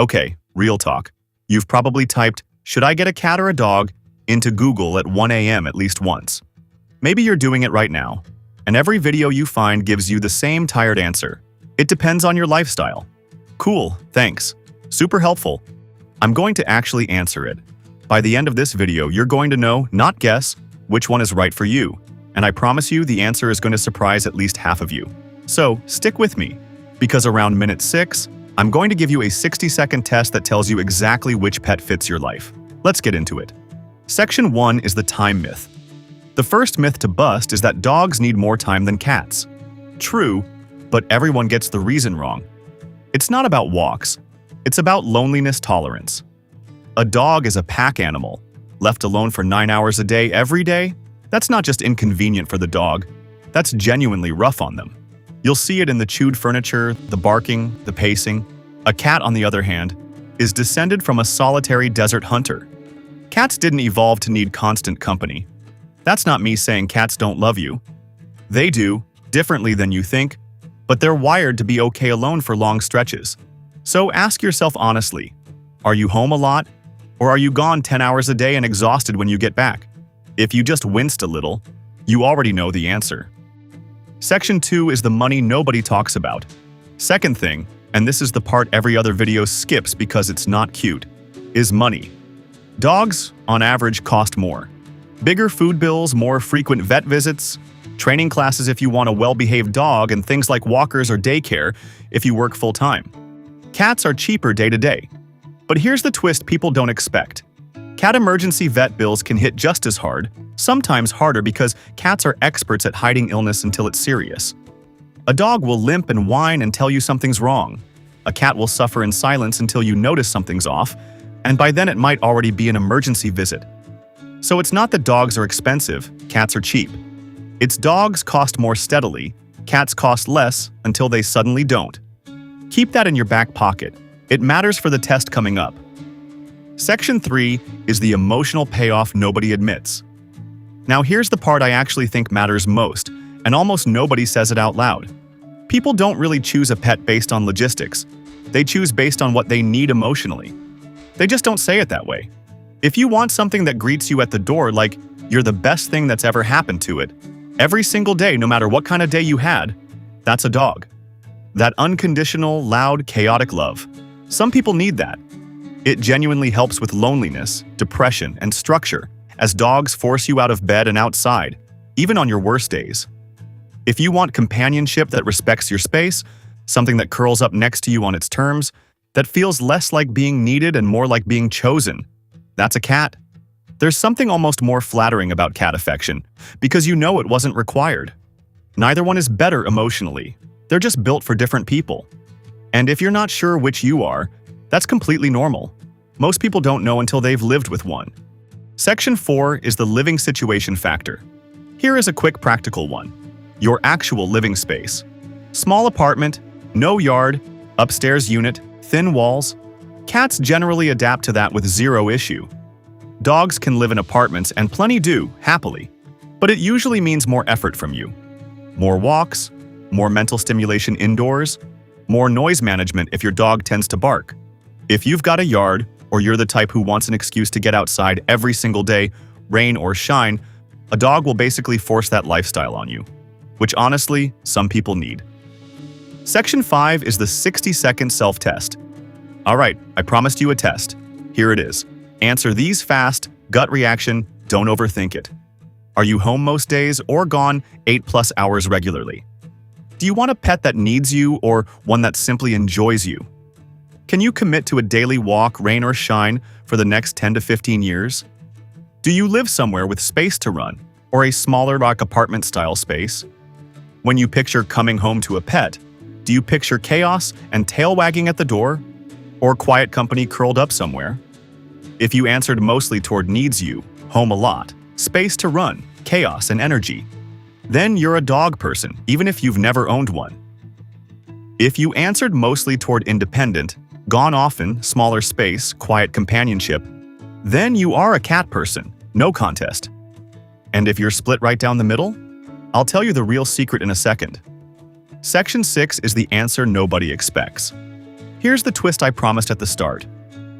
Okay, real talk. You've probably typed, "Should I get a cat or a dog?" into Google at 1 a.m. at least once. Maybe you're doing it right now, and every video you find gives you the same tired answer. It depends on your lifestyle. Cool, thanks. Super helpful. I'm going to actually answer it. By the end of this video, you're going to know, not guess, which one is right for you. And I promise you the answer is going to surprise at least half of you. So, stick with me, because around minute 6, I'm going to give you a 60-second test that tells you exactly which pet fits your life. Let's get into it. Section 1 is the time myth. The first myth to bust is that dogs need more time than cats. True, but everyone gets the reason wrong. It's not about walks. It's about loneliness tolerance. A dog is a pack animal. Left alone for 9 hours a day every day? That's not just inconvenient for the dog. That's genuinely rough on them. You'll see it in the chewed furniture, the barking, the pacing. A cat, on the other hand, is descended from a solitary desert hunter. Cats didn't evolve to need constant company. That's not me saying cats don't love you. They do, differently than you think, but they're wired to be okay alone for long stretches. So ask yourself honestly, are you home a lot? Or are you gone 10 hours a day and exhausted when you get back? If you just winced a little, you already know the answer. Section 2 is the money nobody talks about. Second thing, and this is the part every other video skips because it's not cute, is money. Dogs, on average, cost more. Bigger food bills, more frequent vet visits, training classes if you want a well-behaved dog, and things like walkers or daycare if you work full-time. Cats are cheaper day to day. But here's the twist people don't expect. Cat emergency vet bills can hit just as hard, sometimes harder because cats are experts at hiding illness until it's serious. A dog will limp and whine and tell you something's wrong. A cat will suffer in silence until you notice something's off, and by then it might already be an emergency visit. So it's not that dogs are expensive, cats are cheap. It's dogs cost more steadily, cats cost less until they suddenly don't. Keep that in your back pocket. It matters for the test coming up. Section 3 is the emotional payoff nobody admits. Now here's the part I actually think matters most, and almost nobody says it out loud. People don't really choose a pet based on logistics. They choose based on what they need emotionally. They just don't say it that way. If you want something that greets you at the door like you're the best thing that's ever happened to it, every single day, no matter what kind of day you had, that's a dog. That unconditional, loud, chaotic love. Some people need that. It genuinely helps with loneliness, depression, and structure, as dogs force you out of bed and outside, even on your worst days. If you want companionship that respects your space, something that curls up next to you on its terms, that feels less like being needed and more like being chosen, that's a cat. There's something almost more flattering about cat affection, because you know it wasn't required. Neither one is better emotionally. They're just built for different people. And if you're not sure which you are, that's completely normal. Most people don't know until they've lived with one. Section 4 is the living situation factor. Here is a quick practical one. Your actual living space. Small apartment, no yard, upstairs unit, thin walls. Cats generally adapt to that with zero issue. Dogs can live in apartments, and plenty do, happily. But it usually means more effort from you. More walks, more mental stimulation indoors, more noise management if your dog tends to bark. If you've got a yard, or you're the type who wants an excuse to get outside every single day, rain or shine, a dog will basically force that lifestyle on you, which honestly, some people need. Section 5 is the 60-second self-test. Alright, I promised you a test. Here it is. Answer these fast, gut reaction, don't overthink it. Are you home most days or gone 8+ hours regularly? Do you want a pet that needs you or one that simply enjoys you? Can you commit to a daily walk, rain or shine, for the next 10 to 15 years? Do you live somewhere with space to run, or a smaller apartment-style space? When you picture coming home to a pet, do you picture chaos and tail wagging at the door, or quiet company curled up somewhere? If you answered mostly toward needs you, home a lot, space to run, chaos and energy, then you're a dog person, even if you've never owned one. If you answered mostly toward independent, gone often, smaller space, quiet companionship, then you are a cat person, no contest. And if you're split right down the middle, I'll tell you the real secret in a second. Section 6 is the answer nobody expects. Here's the twist I promised at the start.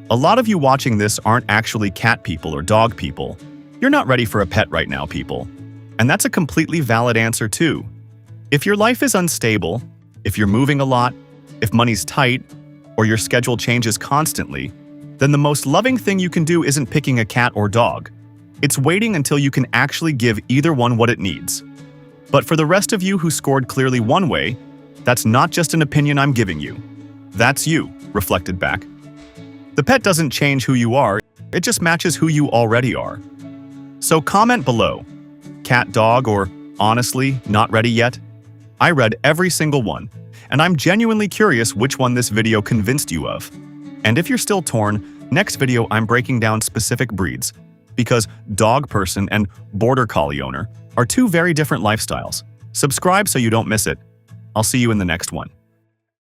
A lot of you watching this aren't actually cat people or dog people. You're not ready for a pet right now, people. And that's a completely valid answer too. If your life is unstable, if you're moving a lot, if money's tight, or your schedule changes constantly, then the most loving thing you can do isn't picking a cat or dog. It's waiting until you can actually give either one what it needs. But for the rest of you who scored clearly one way, that's not just an opinion I'm giving you. That's you, reflected back. The pet doesn't change who you are, it just matches who you already are. So comment below, cat, dog, or honestly, not ready yet? I read every single one, and I'm genuinely curious which one this video convinced you of. And if you're still torn, next video I'm breaking down specific breeds, because dog person and border collie owner are two very different lifestyles. Subscribe so you don't miss it. I'll see you in the next one.